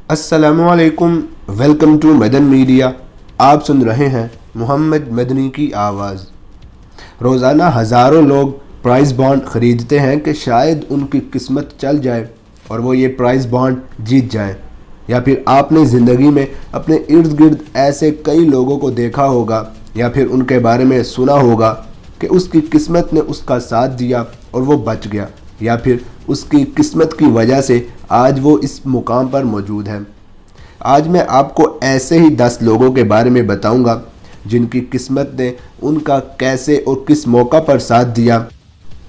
अस्सलामुअलैकुम, welcome to Madan media. आप सुन रहे हैं मोहम्मद मदनी की आवाज़। रोज़ाना हज़ारों लोग प्राइज़ बॉन्ड ख़रीदते हैं कि शायद उनकी किस्मत चल जाए और वो ये प्राइज़ बॉन्ड जीत जाए। या फिर आपने ज़िंदगी में अपने इर्द गिर्द ऐसे कई लोगों को देखा होगा या फिर उनके बारे में सुना होगा कि उसकी किस्मत ने उसका साथ दिया और वो बच गया, या फिर उसकी किस्मत की वजह से आज वो इस मुकाम पर मौजूद है। आज मैं आपको ऐसे ही 10 लोगों के बारे में बताऊंगा जिनकी किस्मत ने उनका कैसे और किस मौका पर साथ दिया,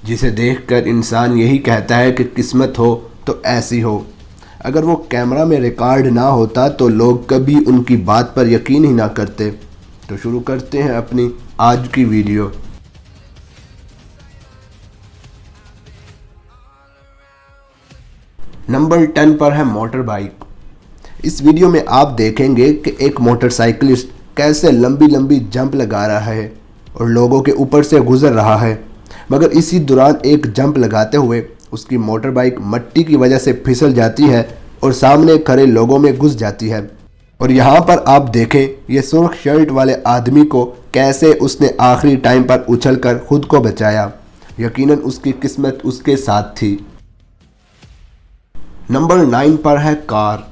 जिसे देखकर इंसान यही कहता है कि किस्मत हो तो ऐसी हो। अगर वो कैमरा में रिकॉर्ड ना होता तो लोग कभी उनकी बात पर यकीन ही ना करते। तो शुरू करते हैं अपनी आज की वीडियो। नंबर 10 पर है मोटर बाइक। इस वीडियो में आप देखेंगे कि एक मोटरसाइकिलिस्ट कैसे लंबी लंबी जंप लगा रहा है और लोगों के ऊपर से गुजर रहा है, मगर इसी दौरान एक जंप लगाते हुए उसकी मोटर बाइक मिट्टी की वजह से फिसल जाती है और सामने खड़े लोगों में घुस जाती है। और यहाँ पर आप देखें ये सुर्ख शर्ट वाले आदमी को कैसे उसने आखिरी टाइम पर उछलकर खुद को बचाया। यकीनन उसकी किस्मत उसके साथ थी। नंबर 9 पर है कार।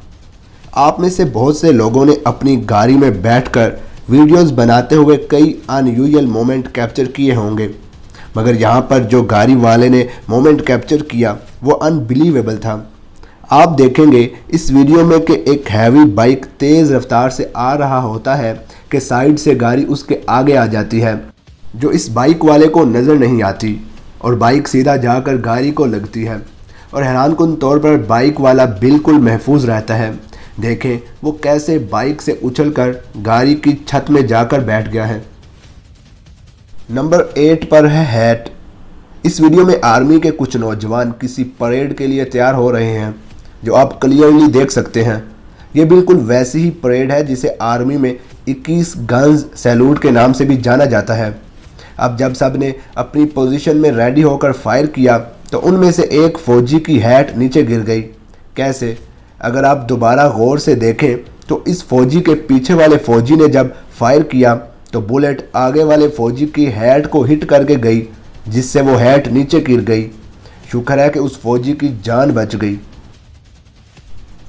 आप में से बहुत से लोगों ने अपनी गाड़ी में बैठकर वीडियोस बनाते हुए कई अनयूजुअल मोमेंट कैप्चर किए होंगे, मगर यहाँ पर जो गाड़ी वाले ने मोमेंट कैप्चर किया वो अनबिलीवेबल था। आप देखेंगे इस वीडियो में कि एक हैवी बाइक तेज़ रफ्तार से आ रहा होता है कि साइड से गाड़ी उसके आगे आ जाती है, जो इस बाइक वाले को नज़र नहीं आती और बाइक सीधा जाकर गाड़ी को लगती है और हैरानकुन तौर पर बाइक वाला बिल्कुल महफूज रहता है। देखें वो कैसे बाइक से उछलकर गाड़ी की छत में जाकर बैठ गया है। नंबर 8 पर है हैट। इस वीडियो में आर्मी के कुछ नौजवान किसी परेड के लिए तैयार हो रहे हैं, जो आप क्लियरली देख सकते हैं। ये बिल्कुल वैसी ही परेड है जिसे आर्मी में 21 गन्स सैल्यूट के नाम से भी जाना जाता है। अब जब सब ने अपनी पोजीशन में रेडी होकर फायर किया तो उनमें से एक फौजी की हैट नीचे गिर गई। कैसे? अगर आप दोबारा गौर से देखें तो इस फौजी के पीछे वाले फौजी ने जब फायर किया तो बुलेट आगे वाले फौजी की हैट को हिट करके गई, जिससे वो हैट नीचे गिर गई। शुक्र है कि उस फौजी की जान बच गई।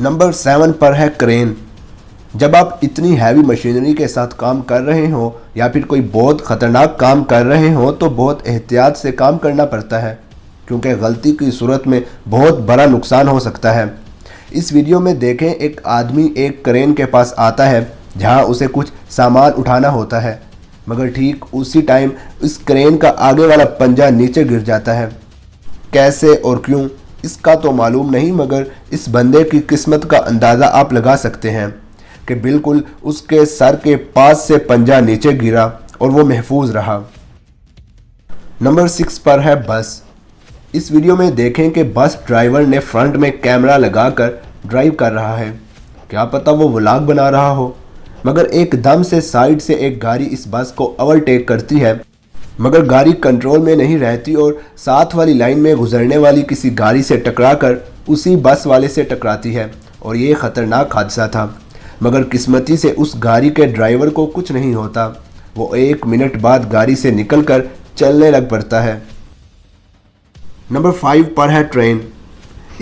नंबर 7 पर है क्रेन। जब आप इतनी हैवी मशीनरी के साथ काम कर रहे हो या फिर कोई बहुत ख़तरनाक काम कर रहे हो तो बहुत एहतियात से काम करना पड़ता है, क्योंकि गलती की सूरत में बहुत बड़ा नुकसान हो सकता है। इस वीडियो में देखें एक आदमी एक क्रेन के पास आता है जहां उसे कुछ सामान उठाना होता है, मगर ठीक उसी टाइम इस क्रेन का आगे वाला पंजा नीचे गिर जाता है। कैसे और क्यों इसका तो मालूम नहीं, मगर इस बंदे की किस्मत का अंदाज़ा आप लगा सकते हैं कि बिल्कुल उसके सर के पास से पंजा नीचे गिरा और वो महफूज रहा। नंबर 6 पर है बस। इस वीडियो में देखें कि बस ड्राइवर ने फ्रंट में कैमरा लगाकर ड्राइव कर रहा है। क्या पता वो व्लॉग बना रहा हो, मगर एकदम से साइड से एक गाड़ी इस बस को ओवरटेक करती है, मगर गाड़ी कंट्रोल में नहीं रहती और साथ वाली लाइन में गुजरने वाली किसी गाड़ी से टकराकर उसी बस वाले से टकराती है और ये ख़तरनाक हादसा था। मगर किस्मती से उस गाड़ी के ड्राइवर को कुछ नहीं होता। वो 1 मिनट बाद गाड़ी से निकलकर चलने लग पड़ता है। नंबर 5 पर है ट्रेन।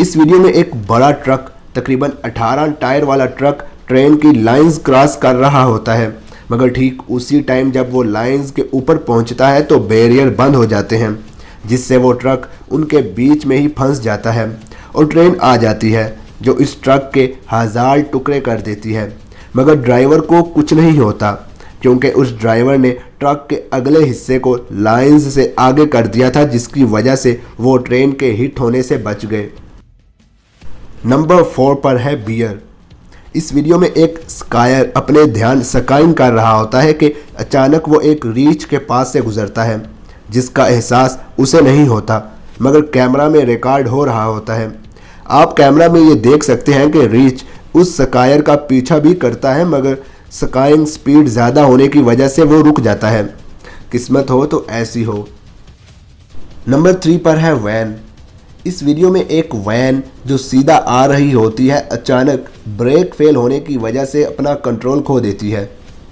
इस वीडियो में एक बड़ा ट्रक, तकरीबन 18 टायर वाला ट्रक ट्रेन की लाइंस क्रॉस कर रहा होता है, मगर ठीक उसी टाइम जब वो लाइंस के ऊपर पहुंचता है तो बैरियर बंद हो जाते हैं, जिससे वो ट्रक उनके बीच में ही फंस जाता है और ट्रेन आ जाती है, जो इस ट्रक के 1000 टुकड़े कर देती है। मगर ड्राइवर को कुछ नहीं होता, क्योंकि उस ड्राइवर ने ट्रक के अगले हिस्से को लाइंस से आगे कर दिया था, जिसकी वजह से वो ट्रेन के हिट होने से बच गए। नंबर 4 पर है बियर। इस वीडियो में एक स्कायर अपने ध्यान स्काइंग कर रहा होता है कि अचानक वो एक रीछ के पास से गुजरता है, जिसका एहसास उसे नहीं होता, मगर कैमरा में रिकॉर्ड हो रहा होता है। आप कैमरा में ये देख सकते हैं कि रीछ उस स्कायर का पीछा भी करता है, मगर स्काइंग स्पीड ज़्यादा होने की वजह से वो रुक जाता है। किस्मत हो तो ऐसी हो। नंबर 3 पर है वैन। इस वीडियो में एक वैन जो सीधा आ रही होती है अचानक ब्रेक फेल होने की वजह से अपना कंट्रोल खो देती है,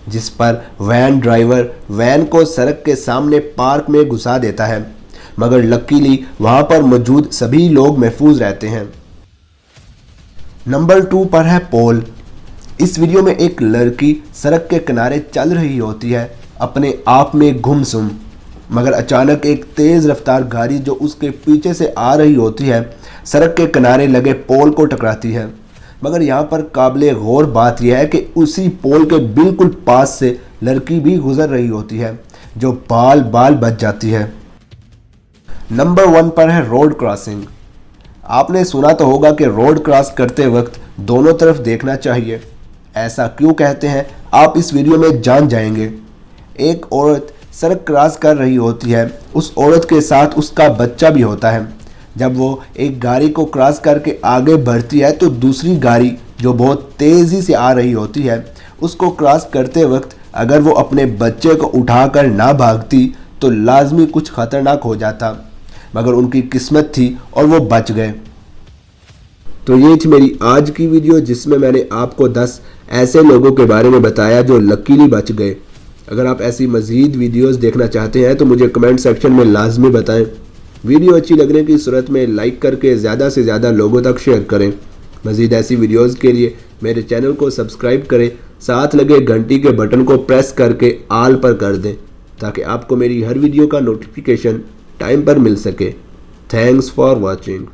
जिस पर वैन ड्राइवर वैन को सड़क के सामने पार्क में घुसा देता है, मगर लकीली वहां पर मौजूद सभी लोग महफूज रहते हैं। नंबर 2 पर है पोल। इस वीडियो में एक लड़की सड़क के किनारे चल रही होती है अपने आप में गुमसुम, मगर अचानक एक तेज़ रफ्तार गाड़ी जो उसके पीछे से आ रही होती है सड़क के किनारे लगे पोल को टकराती है। मगर यहाँ पर काबिले गौर बात यह है कि उसी पोल के बिल्कुल पास से लड़की भी गुजर रही होती है जो बाल बाल बच जाती है। नंबर 1 पर है रोड क्रॉसिंग। आपने सुना तो होगा कि रोड क्रॉस करते वक्त दोनों तरफ देखना चाहिए। ऐसा क्यों कहते हैं आप इस वीडियो में जान जाएंगे। एक औरत सड़क क्रॉस कर रही होती है, उस औरत के साथ उसका बच्चा भी होता है। जब वो एक गाड़ी को क्रॉस करके आगे बढ़ती है तो दूसरी गाड़ी जो बहुत तेज़ी से आ रही होती है उसको क्रॉस करते वक्त अगर वो अपने बच्चे को उठाकर ना भागती तो लाजमी कुछ ख़तरनाक हो जाता, मगर उनकी किस्मत थी और वो बच गए। तो ये थी मेरी आज की वीडियो जिसमें मैंने आपको 10 ऐसे लोगों के बारे में बताया जो लकीली बच गए। अगर आप ऐसी मज़ीद वीडियोस देखना चाहते हैं तो मुझे कमेंट सेक्शन में लाजमी बताएं। वीडियो अच्छी लगने की सूरत में लाइक करके ज़्यादा से ज़्यादा लोगों तक शेयर करें। मज़ीद ऐसी वीडियोस के लिए मेरे चैनल को सब्सक्राइब करें, साथ लगे घंटी के बटन को प्रेस करके ऑल पर कर दें ताकि आपको मेरी हर वीडियो का नोटिफिकेशन टाइम पर मिल सके। Thanks for watching.